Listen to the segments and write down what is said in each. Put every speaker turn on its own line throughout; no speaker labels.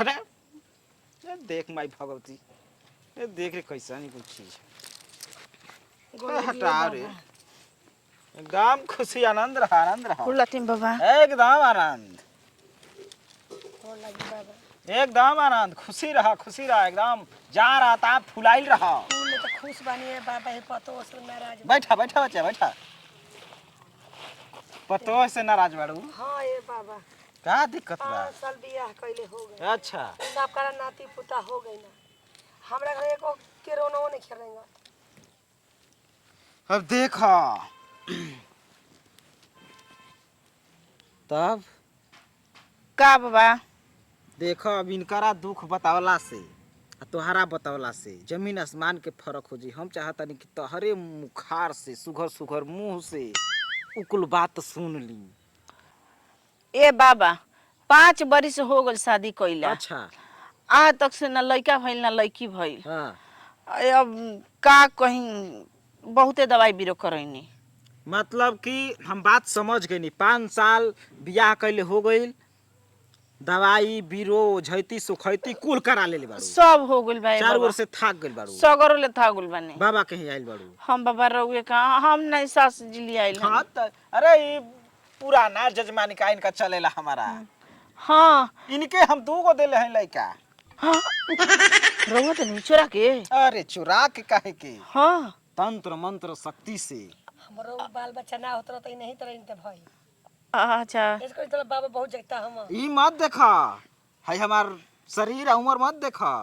अरे ये देख माई भगवती, ये देख रे कैसा नहीं कुछ चीज हटा रे। एकदम खुशी आनंद रहा
कुलतिम बाबा
एकदम आनंद, एकदम आनंद, खुशी रहा एकदम जा रहा था फुलाइल रहा।
फूल तो खुश बनिए बाबा ही पतो से नाराज।
बैठा बैठा बच्चा बैठा, पतो से नाराज बाड़ू?
हां ए बाबा
का दिक्कत बा?
5 साल बियाह कइले हो गए।
अच्छा
सब करा नाती पुता हो गई ना, हमरा घर एको केरोनो नहीं खेलेंगे।
अब देखा तब
का बाबा
देखो अब इनकरा दुख बतावला से तोहरा बतावला से जमीन आसमान के फर्क हो जी। हम चाहतनी कि तोहरे मुखार से सुघर सुघर मुंह से उकुल बात सुन ली।
ए बाबा 5 बरिस हो गल शादी कइला।
अच्छा
आज तक से ना लड़का भइल ना लड़की भइल।
हाँ
अब का कहीं बहुते दवाई बीरो करैनी।
मतलब कि हम बात समझ गई। 5 साल बियाह कैले हो गई, दवाई बीरो झैती सुखैती कुल करा लेले बाड़ू,
सब हो गइल भाई।
चार ओर से थाक गइल बाड़ू।
सगरो ले था गइल बानी।
बाबा कहीं आइल बाड़ू?
हम बाबा रहुए का हम नहीं सास जी ले आइल।
हाँ त अरे ये पुराना जजमानी का इनका चलेला हमारा।
हाँ
इनके हम 2 गो देले हैं लड़का।
हाँ रहुआ तो नहीं चुरा के?
अरे चुरा के काहे के?
हाँ
तंत्र मंत्र शक्ति से।
हमरो बाल बच्चा ना होत रह नहीं तरह इनते भाई।
अच्छा
इसको तो बाबा बहुत जगता हम।
ई मत देखा है हमार शरीर उम्र मत देखा।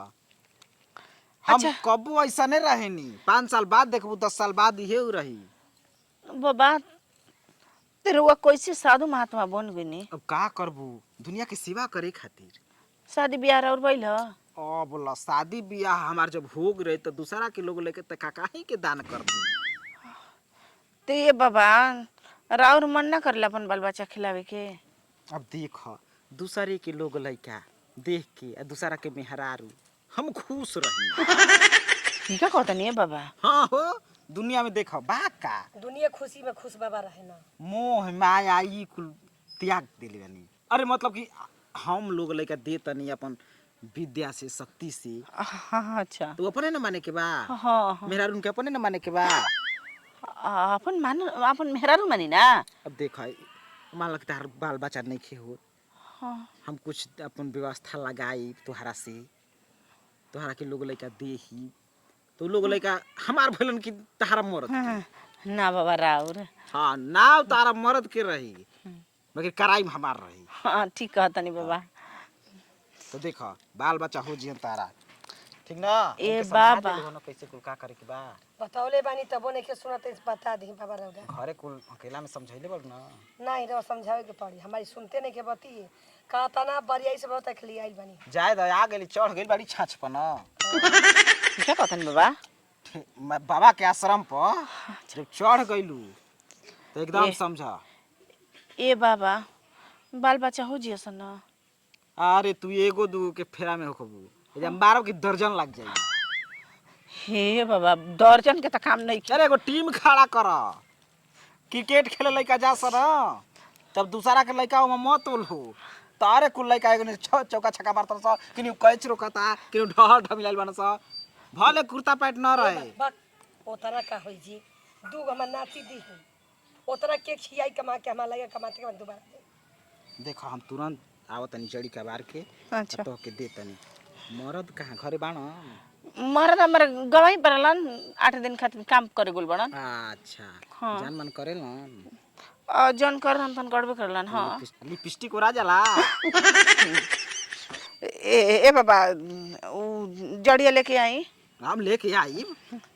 हम
अच्छा।
कबू ऐसा नहीं रहे नी। 5 साल बाद देखबू 10 साल बाद ये रही।
बाबा ते रहुआ कैसे साधु महात्मा बन गइनी?
अब का करबू दुनिया की सेवा करे खातिर।
शादी ब्याह और भइल ह?
ओ बोला शादी बियाह हमार जब हो गए तो दूसरा के लोग लेके त काहे के दान कर दी।
ते ये बाबा राउर मन ना करला अपन बाल बच्चा खिलावे के?
अब देख दूसरे के लोग लड़का देख के दूसरा के मेहरारू हम खुश रही।
ठीक है कहता नहीं है बाबा।
हाँ हो दुनिया में देखो बाका
दुनिया खुशी में खुश बाबा रहे ना।
मोह माया ई कुल त्याग दिले बनी। अरे मतलब कि हम लोग लड़का दे तनी अपन विद्या से शक्ति से।
हाँ अच्छा
तो अपने न माने के बा।
हाँ हाँ
मेहरारू के अपने न माने के बा।
अपन मान अपन मेहरारू मानी ना।
अब देखा मान लग तार बाल बच्चा नहीं खे हो।
हाँ
हम कुछ अपन व्यवस्था लगाई तोहरा से, तोहरा के लोग लड़का दे ही तो लोग लड़का हमार भलन की तारा मरद
हाँ, ना बाबा राउर।
हाँ नाव तारा मरद के रही मगर कराई हमार रही।
हाँ ठीक कहता नहीं बाबा।
तो देखा बाल बच्चा हो जियन तारा ठीक ना।
ए
उनके समझा
बाबा।
देले हो ना कैसे कुल का करे के बा।
बतावले बानी तबो नहीं के सुनत इस बता दी बाबा रौदा।
घरे कुल अकेला में समझाइले बड़ ना।
नहीं रो समझावे के पड़ी हमारी सुनते नहीं के बती का तना बरियाई से बहुत अखली आइल बानी।
जाए द आ गेली चढ़ गई बड़ी छाछ पर ना।
ठीक है कहता नहीं बाबा।
बाबा के आश्रम पर जब चढ़ गईलू तो एकदम समझा।
ए बाबा बाल बच्चा हो जिया सन ना।
अरे तू एगो दूगो के फेरा में होखबू एकदम 12 की दर्जन लग जाई।
हे बाबा दर्जन के तो काम नहीं किया।
अरे एगो टीम खड़ा कर क्रिकेट खेले लड़का जा सर तब दूसरा के लड़का में मत हो तारे कुल लड़का एगो चौका छक्का मारता सा किनी कैच रोकता किनी ढहर ढमिलाइल बन सा भले कुर्ता पैंट न रहे।
बक ओतना का होई जी 2 हमर नाती दी है ओतना के खियाई कमा के हमरा लगे कमाते के दोबारा दे।
देखो हम तुरंत आवतनी जड़ी कबार के
अच्छा
तो के दे तनी। मरद कहाँ घरे बाण?
मरद हमर गवाही परलन 8 दिन खातिर काम करे गुल बड़न।
अच्छा
हाँ।
जान मन करेलन
जन करन तन करबे करलन। हाँ
लिपस्टिक ओरा जाला।
ए बाबा उ जड़िया लेके आई।
हम लेके आई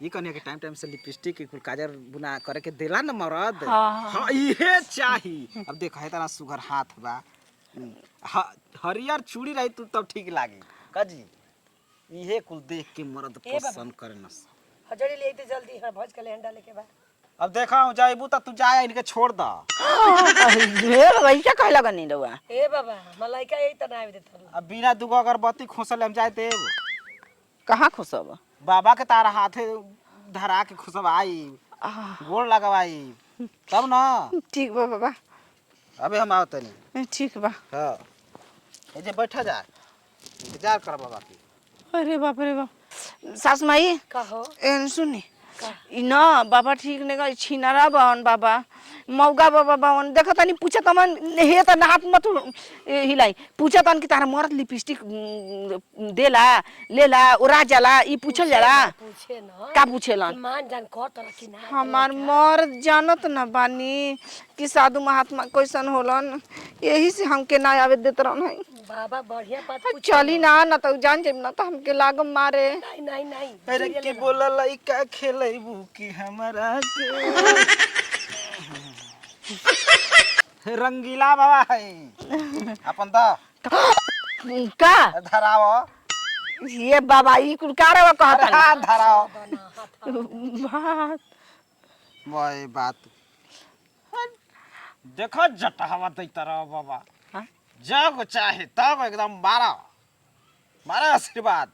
ये कन्या के टाइम टाइम से लिपस्टिक कुल काजर बुना करे के देला न मरद।
हाँ।
हाँ इहे चाही। अब देख है तना सुगर हाथ बा हरियर चूड़ी रही तू तब ठीक लागी काजी। इहे कुल देख के मरद पसंद करनस।
हजड़ी ले ते जल्दी है भज के लेंडा लेके बा।
अब देखा हूं जाइबू त तू जाए इनके छोड़ द।
हे बाबा क्या कह लगनी रहुआ?
ए बाबा मलाइका यही तना आवे देत।
अब बिना दुगो अगरबत्ती खोसल हम जाए देव।
कहाँ खुशब?
बाबा के तारा हाथे धरा के खुशब आई गोड़ लगवाई तब ना।
ठीक बा बाबा।
अबे हम आवतनी।
ठीक बा।
हाँ ए जे बैठा जा इंतजार कर बाबा की।
अरे बाप रे बाप सास माई
का हो
ए सुनी
का
इ न बाबा ठीक नहीं गई छिनारा बहन बाबा मौगा बाबा बहन देखो तनी पूछा तमन हे त हाथ मत हिलाई पूछा तन की तारा मरद लिपस्टिक देला लेला उड़ा जाला ई पूछल जाला
पूछे ना
का पूछेलन
कि मान जान कर तरह की ना
हमार मर्द जानत न बानी कि साधु महात्मा कैसन होलन यही से हमके ना आवे देत रहन है
बाबा बढ़िया बात पूछ
चली ना न तो जान जेब ना तो हमके लागम मारे
नहीं नहीं नहीं
अरे के बोला लइका खेलेबू की हमरा के रंगीला बाबा है अपन दा
का
धराओ।
ये बाबा ई कुल कारवा कहता
अरे हाथ धराओ।
बात
वही बात देखो जटहवा दैता रहो बाबा
हाँ?
जब चाहे तब एकदम मारा मारा आशीर्वाद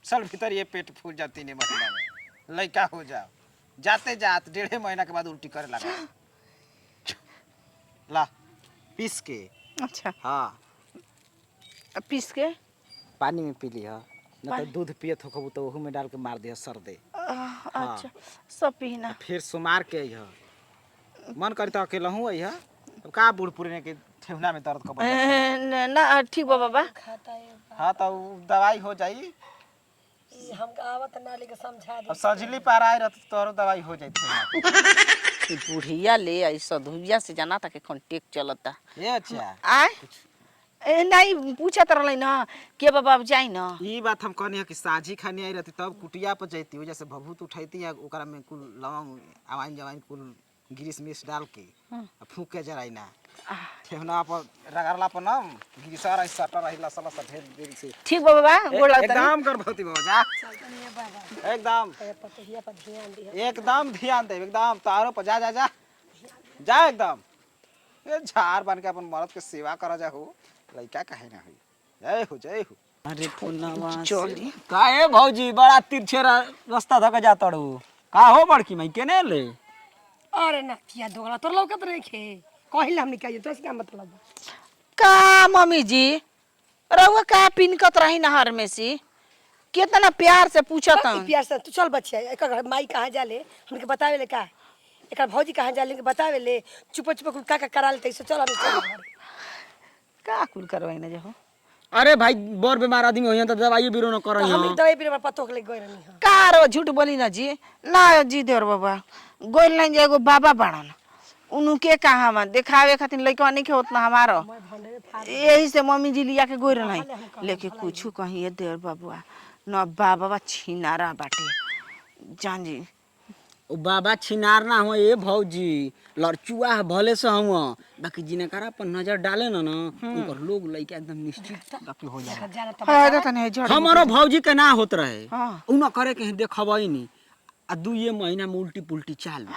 साल भीतर ये पेट फूल जाती नहीं महीना में लड़का हो जाओ जाते जात 1.5 महीना के बाद उल्टी करे लगा ला पीस के
अच्छा
हाँ
पीस के
पानी में पी लिया न तो दूध पियत हो तो ओहू में डाल के मार दिया सर दे
अच्छा सब पीना
फिर सुमार के अइह मन करी तो अकेला हूँ अइह अब का बूढ़ पुरने के ठेहुना में दर्द कब
ना ठीक बा बाबा
खाता है
हाँ तो उ दवाई हो जाई
ई हमका आवत ना लेके समझा
अब
दे
सजली पार आए रहते तो दवाई हो जाती
ई बुढ़िया ले आई सधुइया से जाना था के कांटेक्ट चलता
ये अच्छा
आय ए नहीं पूछत रहलै ना के बाबा अब जाई ना
ई बात हम कहनी है कि साझी खानी आई रहती तब कुटिया पर जैती जैसे भभूत उठैती या ओकरा में कुल लवंग अवाइन जवाइन कुल गिरीस मिर्च डाल के आ फूंक के जराई ना ठेहुना पर रगड़ला पर ना गिरीसर ऐसा सटर रहिला सला सब ढेर देर से
ठीक बा बाबा गोड़ लगता
एकदम गर्भवती बाबा जा
चलतनी है बाबा
एकदम
पतहिया पर ध्यान दे
एकदम ध्यान दे एकदम तारो पर जा जा जा जा एकदम ये झाड़ बन के अपन मर्द के सेवा करा जा हो लइका काहे ना होई जय हो
अरे पुनवा
चली
काहे भौजी बड़ा तिरछे रास्ता धक जाता रू का हो बड़की मई केने ले
अरे नतिया दोगला तोर लौकत नहीं खे कहिल हमनी कहिए तो इसका मतलब बा?
का मम्मी जी रहुआ का पिनकत रही नहर में से कितना प्यार से पूछत
बाकी प्यार से तू चल बच्चा एक माई कहाँ जाले हमके बतावे ले का एक भौजी कहाँ जाले के बतावे ले चुप चुप का करा लेते से चल हम चल घर
का कुल करवाई ना जो
अरे भाई बर बीमार आदमी होइहन त दवाई बीरो न करई
हम दवाई पीने पतो के ले गई रहनी हां
का रो झूठ बोली ना जी ना जी देवर बाबा गोल नहीं जाएगो बाबा बाड़न उनके कहाँ में दिखावे खातिर लइका नहीं के उतना हमारो
मैं भंडे फाड़
यही से मम्मी जी लिया के गोर नहीं लेके कुछ कहीं देवर बाबुआ न बाबा छिनारा बाटे जान जी
ओ बाबा छिनार ना हो ए भौजी लड़चुआ भले से हम बाकी जिनकरा पर नजर डाले ना उनकर लोग लइका एकदम निश्चित बाकी हो जाए
जाना तो
है तो नहीं जड़
हमारो भौजी के ना होत रहे
हां
उना करे के देखबई नी आ 2 महीना में उल्टी पुल्टी चालू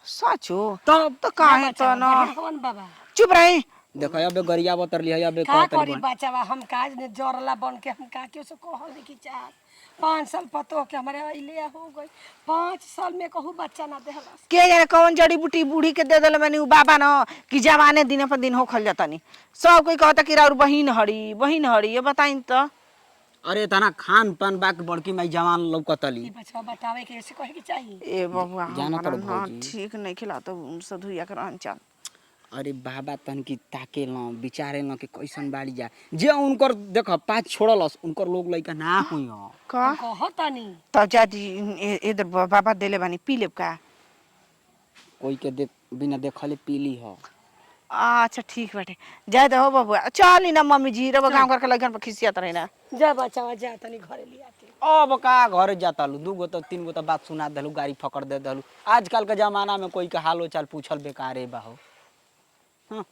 सचो
तब
तो काहे तो ना
हवन बाबा
चुप रही
देखो अबे गरिया बतर लिया अबे
का
कहत
करी बचावा हम काज ने जोरला बन के हम का के से कहल नहीं कि चार 5 साल पतो के हमारे इले हो गई 5 साल में कहू बच्चा ना देहलस
के जाने कौन जड़ी बूटी बूढ़ी के दे देले मैंने उ बाबा न कि जवाने दिन पर दिन हो खल जाता नहीं सब कोई कहता कि राउर बहिन हड़ी ये बताइन तो
अरे तना खान पान बाक बड़की माई जवान लौकतली
ई बच्चा बतावे के ऐसे कहे के चाहिए
ए बबुआ
जाना
हमारा
तो
ना
भौजी।
ठीक नहीं खिला तो सधुइया कर चल
अरे बाबा तन की ताके ल विचारे ल कि कैसन बाड़ी जा जे उनकर देख पाँच छोड़लस उनकर लोग लइका ना हुई
का
कहतानी
तब जाती इधर बाबा देले बानी पी लेब का
कोई के देख बिना देखले पीली हो
अच्छा ठीक बाटे जाए दे हो बबुआ चल ना मम्मी जी रे गांव घर के लइकन पर खिसियत रही ना
जा बच्चा जा तनी घरे लियाते
अब का घर जातालू 2 गो तो 3 गो तो बात सुना देलू गाड़ी फकड़ दे देलू आजकल के जमाना में कोई के हालो चाल पूछल बेकारे बा हो हाँ